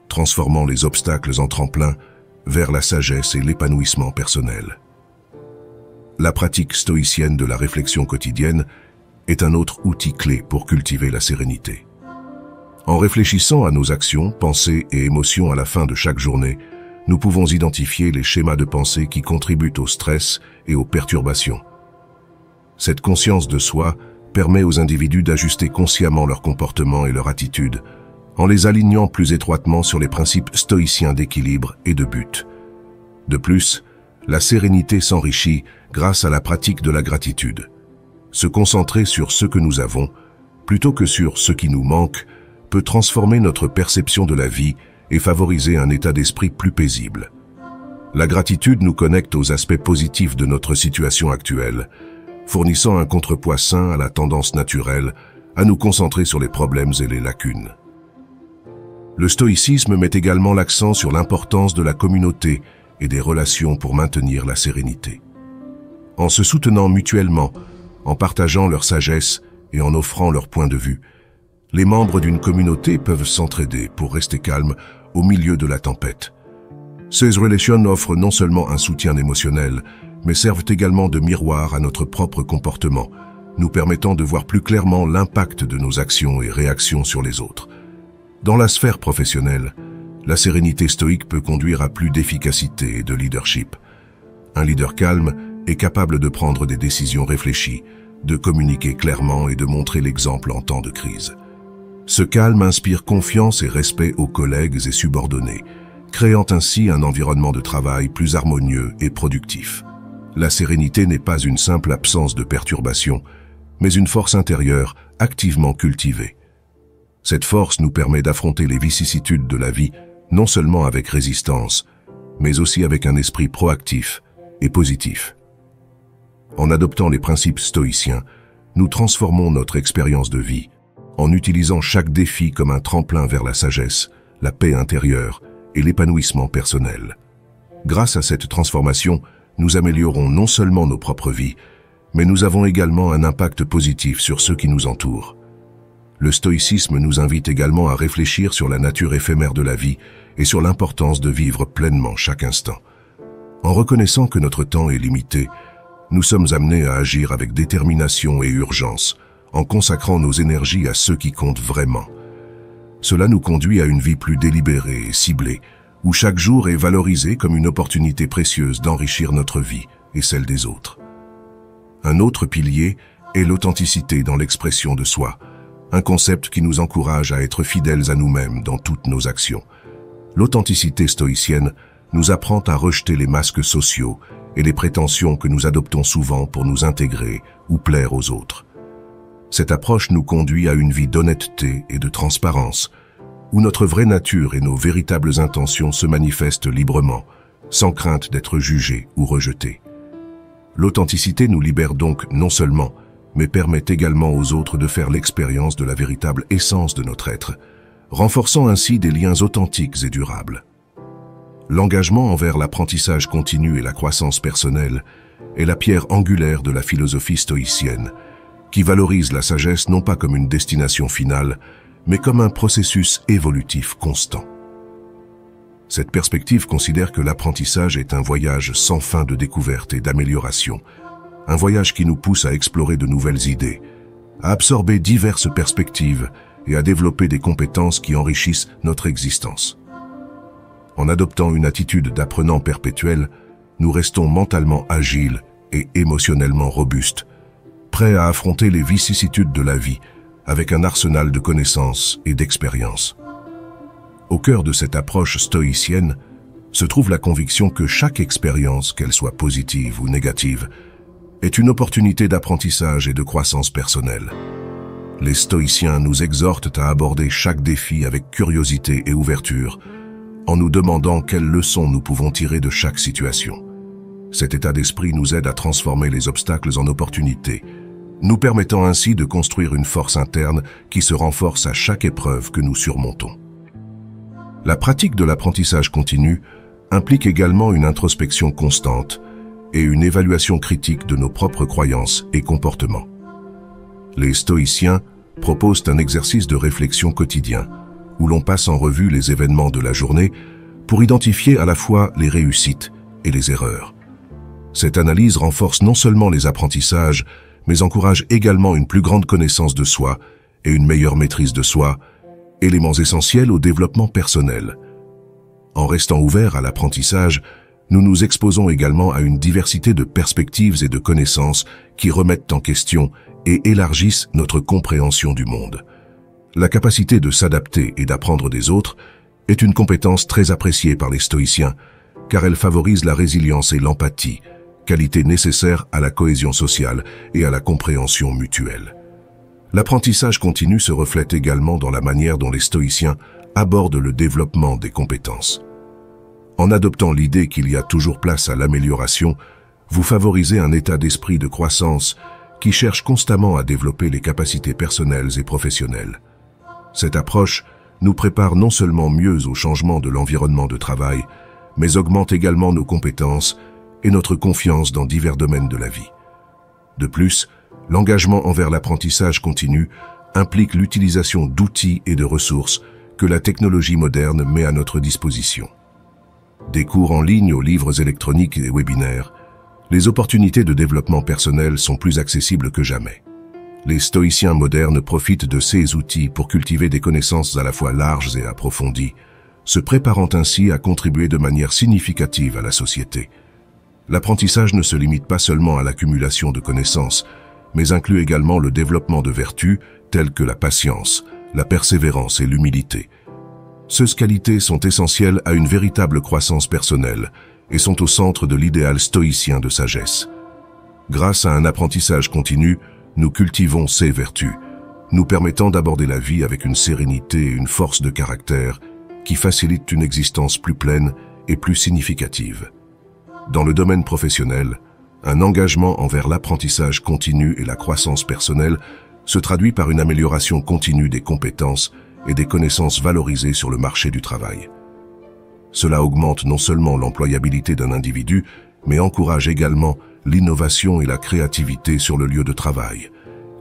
transformant les obstacles en tremplins vers la sagesse et l'épanouissement personnel. La pratique stoïcienne de la réflexion quotidienne est un autre outil clé pour cultiver la sérénité. En réfléchissant à nos actions, pensées et émotions à la fin de chaque journée, nous pouvons identifier les schémas de pensée qui contribuent au stress et aux perturbations. Cette conscience de soi permet aux individus d'ajuster consciemment leur comportement et leur attitude, en les alignant plus étroitement sur les principes stoïciens d'équilibre et de but. De plus, la sérénité s'enrichit grâce à la pratique de la gratitude. Se concentrer sur ce que nous avons, plutôt que sur ce qui nous manque, peut transformer notre perception de la vie et favoriser un état d'esprit plus paisible. La gratitude nous connecte aux aspects positifs de notre situation actuelle, fournissant un contrepoids sain à la tendance naturelle à nous concentrer sur les problèmes et les lacunes. Le stoïcisme met également l'accent sur l'importance de la communauté et des relations pour maintenir la sérénité. En se soutenant mutuellement, en partageant leur sagesse et en offrant leur point de vue, les membres d'une communauté peuvent s'entraider pour rester calmes au milieu de la tempête. Ces relations offrent non seulement un soutien émotionnel, mais servent également de miroir à notre propre comportement, nous permettant de voir plus clairement l'impact de nos actions et réactions sur les autres. Dans la sphère professionnelle, la sérénité stoïque peut conduire à plus d'efficacité et de leadership. Un leader calme est capable de prendre des décisions réfléchies, de communiquer clairement et de montrer l'exemple en temps de crise. Ce calme inspire confiance et respect aux collègues et subordonnés, créant ainsi un environnement de travail plus harmonieux et productif. La sérénité n'est pas une simple absence de perturbation, mais une force intérieure activement cultivée. Cette force nous permet d'affronter les vicissitudes de la vie, non seulement avec résistance, mais aussi avec un esprit proactif et positif. En adoptant les principes stoïciens, nous transformons notre expérience de vie, en utilisant chaque défi comme un tremplin vers la sagesse, la paix intérieure et l'épanouissement personnel. Grâce à cette transformation, nous améliorons non seulement nos propres vies, mais nous avons également un impact positif sur ceux qui nous entourent. Le stoïcisme nous invite également à réfléchir sur la nature éphémère de la vie et sur l'importance de vivre pleinement chaque instant. En reconnaissant que notre temps est limité, nous sommes amenés à agir avec détermination et urgence, en consacrant nos énergies à ceux qui comptent vraiment. Cela nous conduit à une vie plus délibérée et ciblée, où chaque jour est valorisé comme une opportunité précieuse d'enrichir notre vie et celle des autres. Un autre pilier est l'authenticité dans l'expression de soi, un concept qui nous encourage à être fidèles à nous-mêmes dans toutes nos actions. L'authenticité stoïcienne nous apprend à rejeter les masques sociaux et les prétentions que nous adoptons souvent pour nous intégrer ou plaire aux autres. Cette approche nous conduit à une vie d'honnêteté et de transparence, où notre vraie nature et nos véritables intentions se manifestent librement, sans crainte d'être jugés ou rejetés. L'authenticité nous libère donc non seulement, mais permet également aux autres de faire l'expérience de la véritable essence de notre être, renforçant ainsi des liens authentiques et durables. L'engagement envers l'apprentissage continu et la croissance personnelle est la pierre angulaire de la philosophie stoïcienne, qui valorise la sagesse non pas comme une destination finale, mais comme un processus évolutif constant. Cette perspective considère que l'apprentissage est un voyage sans fin de découverte et d'amélioration, un voyage qui nous pousse à explorer de nouvelles idées, à absorber diverses perspectives et à développer des compétences qui enrichissent notre existence. En adoptant une attitude d'apprenant perpétuel, nous restons mentalement agiles et émotionnellement robustes, prêts à affronter les vicissitudes de la vie avec un arsenal de connaissances et d'expériences. Au cœur de cette approche stoïcienne se trouve la conviction que chaque expérience, qu'elle soit positive ou négative, est une opportunité d'apprentissage et de croissance personnelle. Les stoïciens nous exhortent à aborder chaque défi avec curiosité et ouverture, en nous demandant quelles leçons nous pouvons tirer de chaque situation. Cet état d'esprit nous aide à transformer les obstacles en opportunités, nous permettant ainsi de construire une force interne qui se renforce à chaque épreuve que nous surmontons. La pratique de l'apprentissage continu implique également une introspection constante et une évaluation critique de nos propres croyances et comportements. Les stoïciens proposent un exercice de réflexion quotidien, où l'on passe en revue les événements de la journée pour identifier à la fois les réussites et les erreurs. Cette analyse renforce non seulement les apprentissages, mais encourage également une plus grande connaissance de soi et une meilleure maîtrise de soi, éléments essentiels au développement personnel. En restant ouverts à l'apprentissage, nous nous exposons également à une diversité de perspectives et de connaissances qui remettent en question et élargissent notre compréhension du monde. La capacité de s'adapter et d'apprendre des autres est une compétence très appréciée par les stoïciens, car elle favorise la résilience et l'empathie, qualités nécessaires à la cohésion sociale et à la compréhension mutuelle. L'apprentissage continu se reflète également dans la manière dont les stoïciens abordent le développement des compétences. En adoptant l'idée qu'il y a toujours place à l'amélioration, vous favorisez un état d'esprit de croissance qui cherche constamment à développer les capacités personnelles et professionnelles. Cette approche nous prépare non seulement mieux au changement de l'environnement de travail, mais augmente également nos compétences et notre confiance dans divers domaines de la vie. De plus, l'engagement envers l'apprentissage continu implique l'utilisation d'outils et de ressources que la technologie moderne met à notre disposition. Des cours en ligne aux livres électroniques et webinaires, les opportunités de développement personnel sont plus accessibles que jamais. Les stoïciens modernes profitent de ces outils pour cultiver des connaissances à la fois larges et approfondies, se préparant ainsi à contribuer de manière significative à la société. L'apprentissage ne se limite pas seulement à l'accumulation de connaissances, mais inclut également le développement de vertus telles que la patience, la persévérance et l'humilité. Ces qualités sont essentielles à une véritable croissance personnelle et sont au centre de l'idéal stoïcien de sagesse. Grâce à un apprentissage continu, nous cultivons ces vertus, nous permettant d'aborder la vie avec une sérénité et une force de caractère qui facilitent une existence plus pleine et plus significative. Dans le domaine professionnel, un engagement envers l'apprentissage continu et la croissance personnelle se traduit par une amélioration continue des compétences et des connaissances valorisées sur le marché du travail. Cela augmente non seulement l'employabilité d'un individu, mais encourage également l'innovation et la créativité sur le lieu de travail,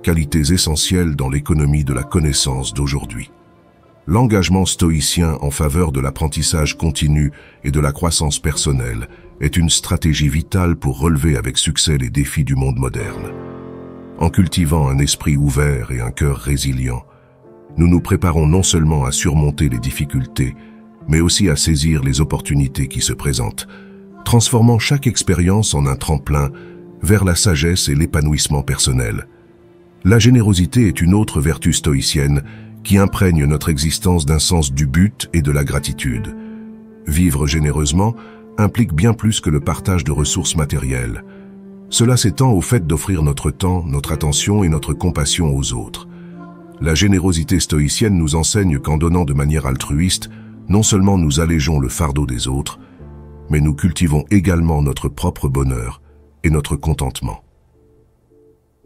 qualités essentielles dans l'économie de la connaissance d'aujourd'hui. L'engagement stoïcien en faveur de l'apprentissage continu et de la croissance personnelle est une stratégie vitale pour relever avec succès les défis du monde moderne. En cultivant un esprit ouvert et un cœur résilient, nous nous préparons non seulement à surmonter les difficultés, mais aussi à saisir les opportunités qui se présentent, transformant chaque expérience en un tremplin vers la sagesse et l'épanouissement personnel. La générosité est une autre vertu stoïcienne qui imprègne notre existence d'un sens du but et de la gratitude. Vivre généreusement implique bien plus que le partage de ressources matérielles. Cela s'étend au fait d'offrir notre temps, notre attention et notre compassion aux autres. La générosité stoïcienne nous enseigne qu'en donnant de manière altruiste, non seulement nous allégeons le fardeau des autres, mais nous cultivons également notre propre bonheur et notre contentement.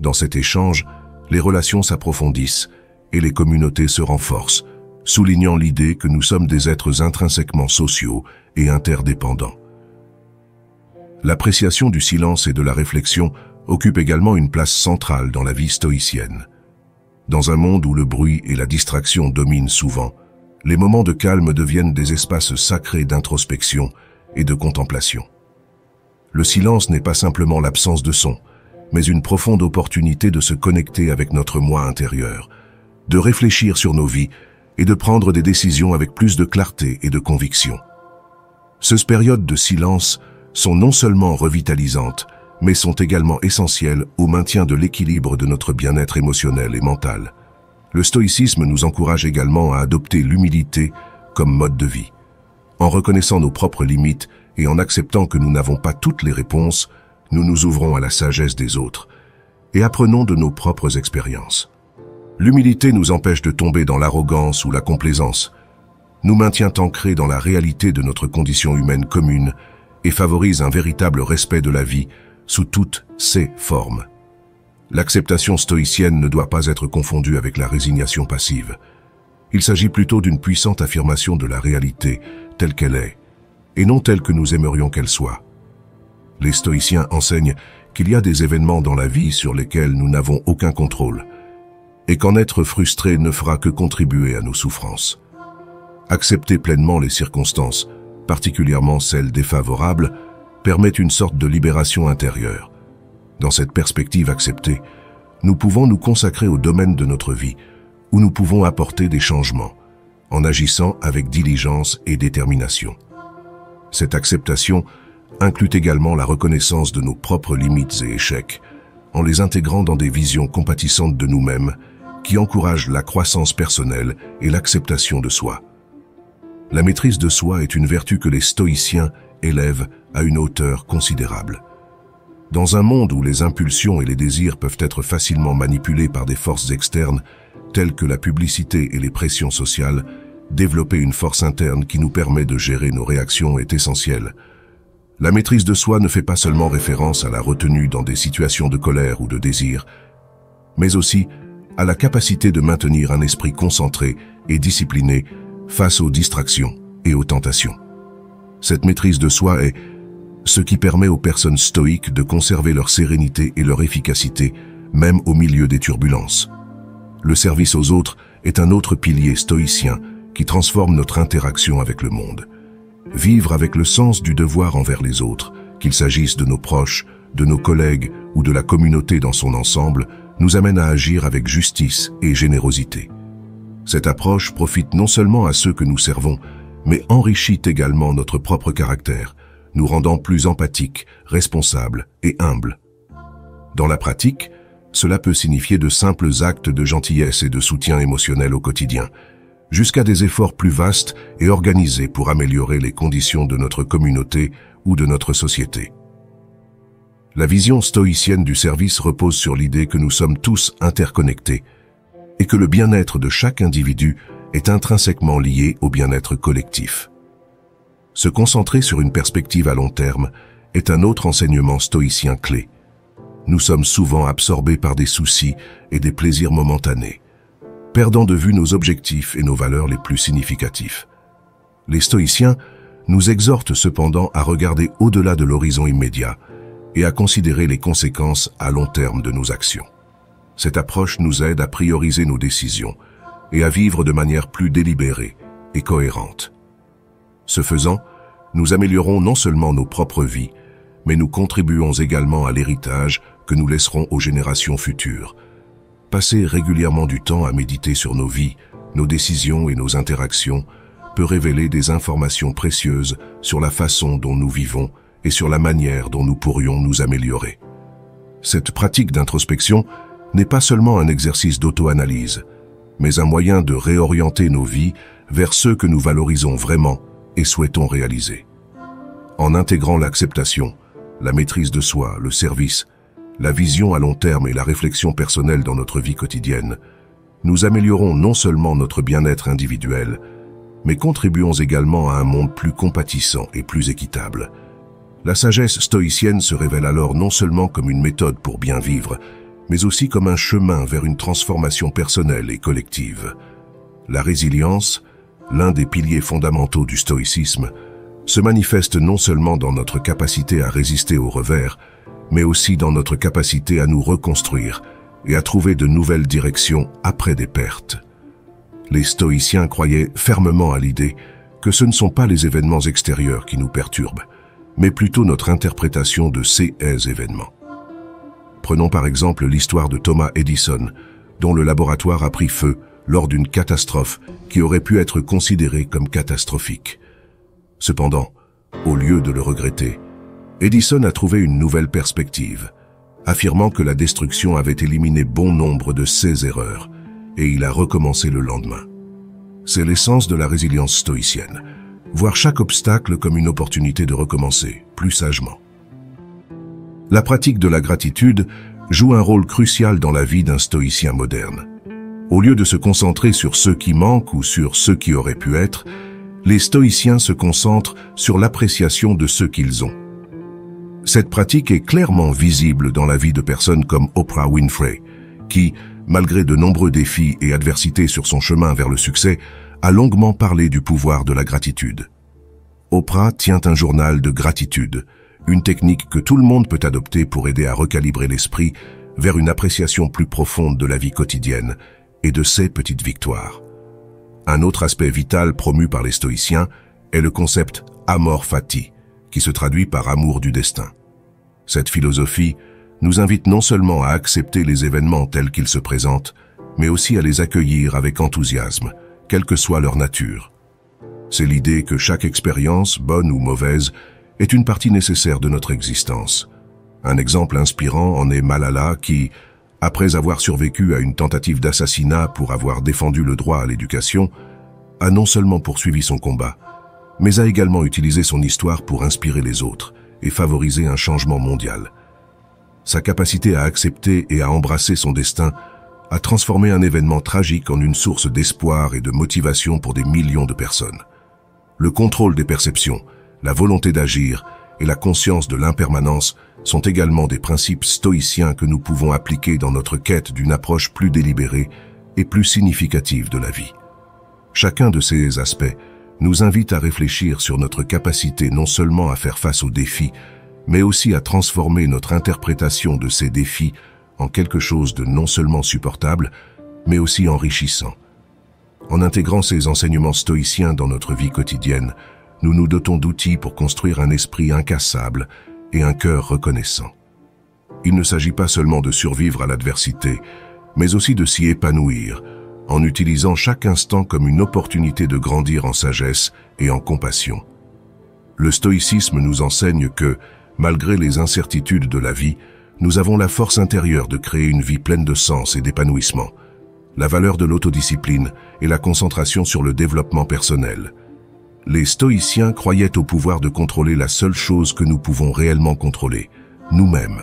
Dans cet échange, les relations s'approfondissent et les communautés se renforcent, soulignant l'idée que nous sommes des êtres intrinsèquement sociaux et interdépendants. L'appréciation du silence et de la réflexion occupe également une place centrale dans la vie stoïcienne. Dans un monde où le bruit et la distraction dominent souvent, les moments de calme deviennent des espaces sacrés d'introspection et de contemplation. Le silence n'est pas simplement l'absence de son, mais une profonde opportunité de se connecter avec notre moi intérieur, de réfléchir sur nos vies et de prendre des décisions avec plus de clarté et de conviction. Ces périodes de silence sont non seulement revitalisantes, mais sont également essentielles au maintien de l'équilibre de notre bien-être émotionnel et mental. Le stoïcisme nous encourage également à adopter l'humilité comme mode de vie. En reconnaissant nos propres limites et en acceptant que nous n'avons pas toutes les réponses, nous nous ouvrons à la sagesse des autres et apprenons de nos propres expériences. L'humilité nous empêche de tomber dans l'arrogance ou la complaisance, nous maintient ancrés dans la réalité de notre condition humaine commune et favorise un véritable respect de la vie sous toutes ses formes. L'acceptation stoïcienne ne doit pas être confondue avec la résignation passive. Il s'agit plutôt d'une puissante affirmation de la réalité telle qu'elle est, et non telle que nous aimerions qu'elle soit. Les stoïciens enseignent qu'il y a des événements dans la vie sur lesquels nous n'avons aucun contrôle, et qu'en être frustré ne fera que contribuer à nos souffrances. Accepter pleinement les circonstances, particulièrement celles défavorables, permet une sorte de libération intérieure. Dans cette perspective acceptée, nous pouvons nous consacrer au domaine de notre vie, où nous pouvons apporter des changements, en agissant avec diligence et détermination. Cette acceptation inclut également la reconnaissance de nos propres limites et échecs, en les intégrant dans des visions compatissantes de nous-mêmes, qui encouragent la croissance personnelle et l'acceptation de soi. La maîtrise de soi est une vertu que les stoïciens élèvent à une hauteur considérable. Dans un monde où les impulsions et les désirs peuvent être facilement manipulés par des forces externes, telles que la publicité et les pressions sociales, développer une force interne qui nous permet de gérer nos réactions est essentiel. La maîtrise de soi ne fait pas seulement référence à la retenue dans des situations de colère ou de désir, mais aussi à la capacité de maintenir un esprit concentré et discipliné face aux distractions et aux tentations. Cette maîtrise de soi est ce qui permet aux personnes stoïques de conserver leur sérénité et leur efficacité, même au milieu des turbulences. Le service aux autres est un autre pilier stoïcien qui transforme notre interaction avec le monde. Vivre avec le sens du devoir envers les autres, qu'il s'agisse de nos proches, de nos collègues ou de la communauté dans son ensemble, nous amène à agir avec justice et générosité. Cette approche profite non seulement à ceux que nous servons, mais enrichit également notre propre caractère, nous rendant plus empathiques, responsables et humbles. Dans la pratique, cela peut signifier de simples actes de gentillesse et de soutien émotionnel au quotidien, jusqu'à des efforts plus vastes et organisés pour améliorer les conditions de notre communauté ou de notre société. La vision stoïcienne du service repose sur l'idée que nous sommes tous interconnectés et que le bien-être de chaque individu est intrinsèquement lié au bien-être collectif. Se concentrer sur une perspective à long terme est un autre enseignement stoïcien clé. Nous sommes souvent absorbés par des soucis et des plaisirs momentanés, perdant de vue nos objectifs et nos valeurs les plus significatifs. Les stoïciens nous exhortent cependant à regarder au-delà de l'horizon immédiat et à considérer les conséquences à long terme de nos actions. Cette approche nous aide à prioriser nos décisions et à vivre de manière plus délibérée et cohérente. Ce faisant, nous améliorons non seulement nos propres vies, mais nous contribuons également à l'héritage que nous laisserons aux générations futures. Passer régulièrement du temps à méditer sur nos vies, nos décisions et nos interactions peut révéler des informations précieuses sur la façon dont nous vivons et sur la manière dont nous pourrions nous améliorer. Cette pratique d'introspection n'est pas seulement un exercice d'auto-analyse, mais un moyen de réorienter nos vies vers ceux que nous valorisons vraiment et souhaitons réaliser. En intégrant l'acceptation, la maîtrise de soi, le service, la vision à long terme et la réflexion personnelle dans notre vie quotidienne, nous améliorons non seulement notre bien-être individuel, mais contribuons également à un monde plus compatissant et plus équitable. La sagesse stoïcienne se révèle alors non seulement comme une méthode pour bien vivre, mais aussi comme un chemin vers une transformation personnelle et collective. La résilience, l'un des piliers fondamentaux du stoïcisme, se manifeste non seulement dans notre capacité à résister aux revers, mais aussi dans notre capacité à nous reconstruire et à trouver de nouvelles directions après des pertes. Les stoïciens croyaient fermement à l'idée que ce ne sont pas les événements extérieurs qui nous perturbent, mais plutôt notre interprétation de ces événements. Prenons par exemple l'histoire de Thomas Edison, dont le laboratoire a pris feu lors d'une catastrophe qui aurait pu être considérée comme catastrophique. Cependant, au lieu de le regretter, Edison a trouvé une nouvelle perspective, affirmant que la destruction avait éliminé bon nombre de ses erreurs, et il a recommencé le lendemain. C'est l'essence de la résilience stoïcienne, voir chaque obstacle comme une opportunité de recommencer, plus sagement. La pratique de la gratitude joue un rôle crucial dans la vie d'un stoïcien moderne. Au lieu de se concentrer sur ceux qui manquent ou sur ceux qui auraient pu être, les stoïciens se concentrent sur l'appréciation de ceux qu'ils ont. Cette pratique est clairement visible dans la vie de personnes comme Oprah Winfrey, qui, malgré de nombreux défis et adversités sur son chemin vers le succès, a longuement parlé du pouvoir de la gratitude. Oprah tient un journal de gratitude, une technique que tout le monde peut adopter pour aider à recalibrer l'esprit vers une appréciation plus profonde de la vie quotidienne et de ses petites victoires. Un autre aspect vital promu par les stoïciens est le concept amor fati, qui se traduit par amour du destin. Cette philosophie nous invite non seulement à accepter les événements tels qu'ils se présentent, mais aussi à les accueillir avec enthousiasme, quelle que soit leur nature. C'est l'idée que chaque expérience, bonne ou mauvaise, est une partie nécessaire de notre existence. Un exemple inspirant en est Malala qui, après avoir survécu à une tentative d'assassinat pour avoir défendu le droit à l'éducation, a non seulement poursuivi son combat, mais a également utilisé son histoire pour inspirer les autres et favoriser un changement mondial. Sa capacité à accepter et à embrasser son destin a transformé un événement tragique en une source d'espoir et de motivation pour des millions de personnes. Le contrôle des perceptions, la volonté d'agir et la conscience de l'impermanence sont également des principes stoïciens que nous pouvons appliquer dans notre quête d'une approche plus délibérée et plus significative de la vie. Chacun de ces aspects nous invite à réfléchir sur notre capacité non seulement à faire face aux défis, mais aussi à transformer notre interprétation de ces défis en quelque chose de non seulement supportable, mais aussi enrichissant. En intégrant ces enseignements stoïciens dans notre vie quotidienne, nous nous dotons d'outils pour construire un esprit incassable et un cœur reconnaissant. Il ne s'agit pas seulement de survivre à l'adversité, mais aussi de s'y épanouir, en utilisant chaque instant comme une opportunité de grandir en sagesse et en compassion. Le stoïcisme nous enseigne que, malgré les incertitudes de la vie, nous avons la force intérieure de créer une vie pleine de sens et d'épanouissement, la valeur de l'autodiscipline et la concentration sur le développement personnel. Les stoïciens croyaient au pouvoir de contrôler la seule chose que nous pouvons réellement contrôler, nous-mêmes.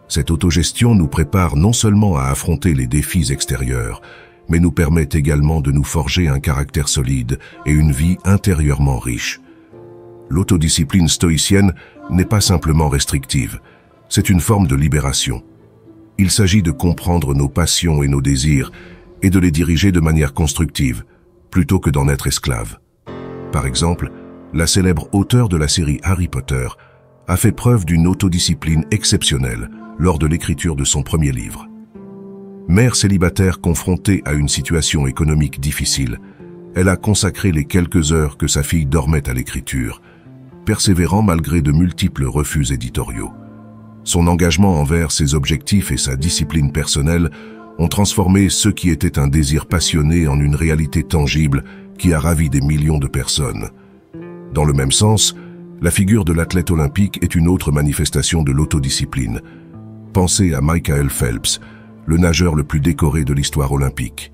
Cette autogestion nous prépare non seulement à affronter les défis extérieurs, mais nous permet également de nous forger un caractère solide et une vie intérieurement riche. L'autodiscipline stoïcienne n'est pas simplement restrictive, c'est une forme de libération. Il s'agit de comprendre nos passions et nos désirs et de les diriger de manière constructive, plutôt que d'en être esclave. Par exemple, la célèbre auteure de la série Harry Potter a fait preuve d'une autodiscipline exceptionnelle lors de l'écriture de son premier livre. Mère célibataire confrontée à une situation économique difficile, elle a consacré les quelques heures que sa fille dormait à l'écriture, persévérant malgré de multiples refus éditoriaux. Son engagement envers ses objectifs et sa discipline personnelle ont transformé ce qui était un désir passionné en une réalité tangible qui a ravi des millions de personnes. Dans le même sens, la figure de l'athlète olympique est une autre manifestation de l'autodiscipline. Pensez à Michael Phelps, le nageur le plus décoré de l'histoire olympique.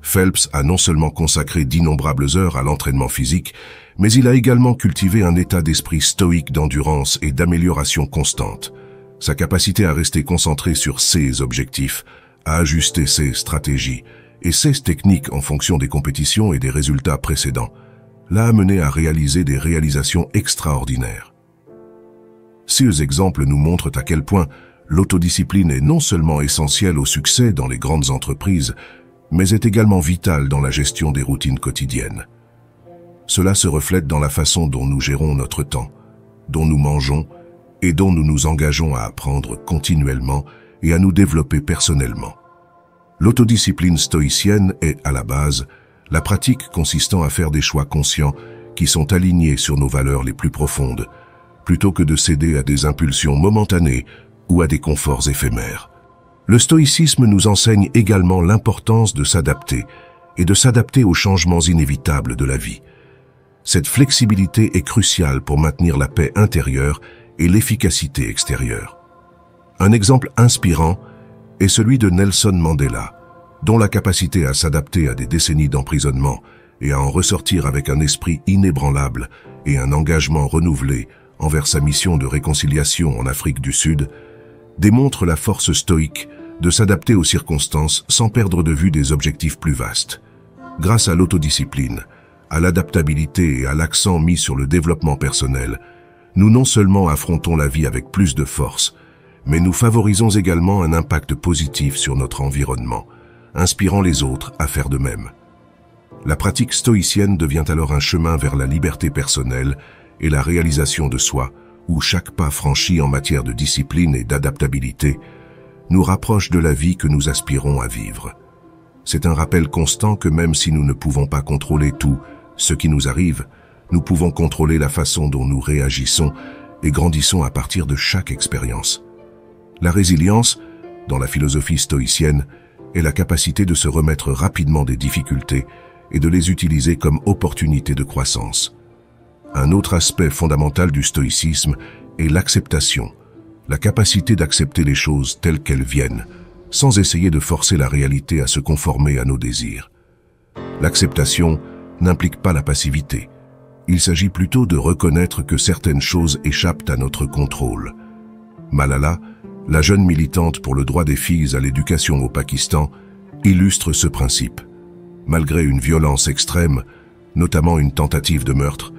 Phelps a non seulement consacré d'innombrables heures à l'entraînement physique, mais il a également cultivé un état d'esprit stoïque d'endurance et d'amélioration constante. Sa capacité à rester concentré sur ses objectifs, à ajuster ses stratégies et ses techniques en fonction des compétitions et des résultats précédents, l'a amené à réaliser des réalisations extraordinaires. Ces exemples nous montrent à quel point l'autodiscipline est non seulement essentielle au succès dans les grandes entreprises, mais est également vitale dans la gestion des routines quotidiennes. Cela se reflète dans la façon dont nous gérons notre temps, dont nous mangeons et dont nous nous engageons à apprendre continuellement et à nous développer personnellement. L'autodiscipline stoïcienne est, à la base, la pratique consistant à faire des choix conscients qui sont alignés sur nos valeurs les plus profondes, plutôt que de céder à des impulsions momentanées ou à des conforts éphémères. Le stoïcisme nous enseigne également l'importance de s'adapter et de s'adapter aux changements inévitables de la vie. Cette flexibilité est cruciale pour maintenir la paix intérieure et l'efficacité extérieure. Un exemple inspirant est celui de Nelson Mandela, dont la capacité à s'adapter à des décennies d'emprisonnement et à en ressortir avec un esprit inébranlable et un engagement renouvelé envers sa mission de réconciliation en Afrique du Sud démontre la force stoïque de s'adapter aux circonstances sans perdre de vue des objectifs plus vastes. Grâce à l'autodiscipline, à l'adaptabilité et à l'accent mis sur le développement personnel, nous non seulement affrontons la vie avec plus de force, mais nous favorisons également un impact positif sur notre environnement, inspirant les autres à faire de même. La pratique stoïcienne devient alors un chemin vers la liberté personnelle et la réalisation de soi, où chaque pas franchi en matière de discipline et d'adaptabilité nous rapproche de la vie que nous aspirons à vivre. C'est un rappel constant que même si nous ne pouvons pas contrôler tout ce qui nous arrive, nous pouvons contrôler la façon dont nous réagissons et grandissons à partir de chaque expérience. La résilience, dans la philosophie stoïcienne, est la capacité de se remettre rapidement des difficultés et de les utiliser comme opportunités de croissance. Un autre aspect fondamental du stoïcisme est l'acceptation, la capacité d'accepter les choses telles qu'elles viennent, sans essayer de forcer la réalité à se conformer à nos désirs. L'acceptation n'implique pas la passivité. Il s'agit plutôt de reconnaître que certaines choses échappent à notre contrôle. Malala, la jeune militante pour le droit des filles à l'éducation au Pakistan, illustre ce principe. Malgré une violence extrême, notamment une tentative de meurtre,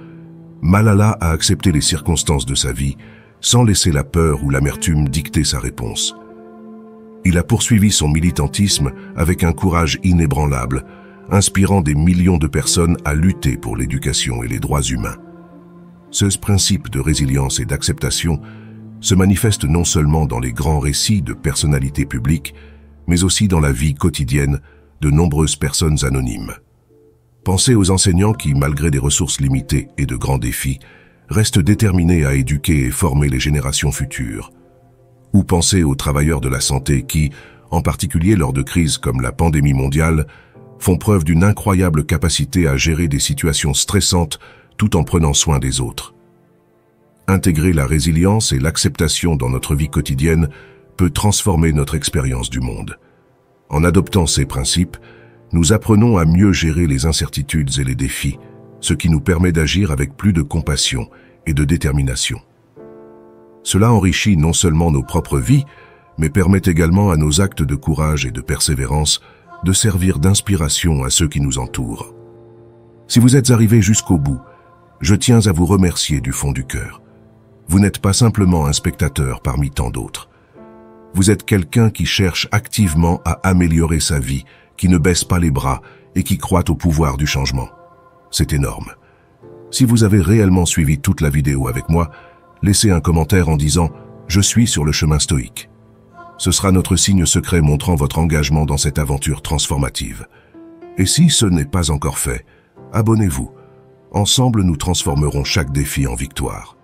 Malala a accepté les circonstances de sa vie sans laisser la peur ou l'amertume dicter sa réponse. Il a poursuivi son militantisme avec un courage inébranlable, inspirant des millions de personnes à lutter pour l'éducation et les droits humains. Ce principe de résilience et d'acceptation se manifeste non seulement dans les grands récits de personnalités publiques, mais aussi dans la vie quotidienne de nombreuses personnes anonymes. Pensez aux enseignants qui, malgré des ressources limitées et de grands défis, restent déterminés à éduquer et former les générations futures. Ou pensez aux travailleurs de la santé qui, en particulier lors de crises comme la pandémie mondiale, font preuve d'une incroyable capacité à gérer des situations stressantes tout en prenant soin des autres. Intégrer la résilience et l'acceptation dans notre vie quotidienne peut transformer notre expérience du monde. En adoptant ces principes, nous apprenons à mieux gérer les incertitudes et les défis, ce qui nous permet d'agir avec plus de compassion et de détermination. Cela enrichit non seulement nos propres vies, mais permet également à nos actes de courage et de persévérance de servir d'inspiration à ceux qui nous entourent. Si vous êtes arrivé jusqu'au bout, je tiens à vous remercier du fond du cœur. Vous n'êtes pas simplement un spectateur parmi tant d'autres. Vous êtes quelqu'un qui cherche activement à améliorer sa vie, qui ne baisse pas les bras et qui croit au pouvoir du changement. C'est énorme. Si vous avez réellement suivi toute la vidéo avec moi, laissez un commentaire en disant « Je suis sur le chemin stoïque ». Ce sera notre signe secret montrant votre engagement dans cette aventure transformative. Et si ce n'est pas encore fait, abonnez-vous. Ensemble, nous transformerons chaque défi en victoire.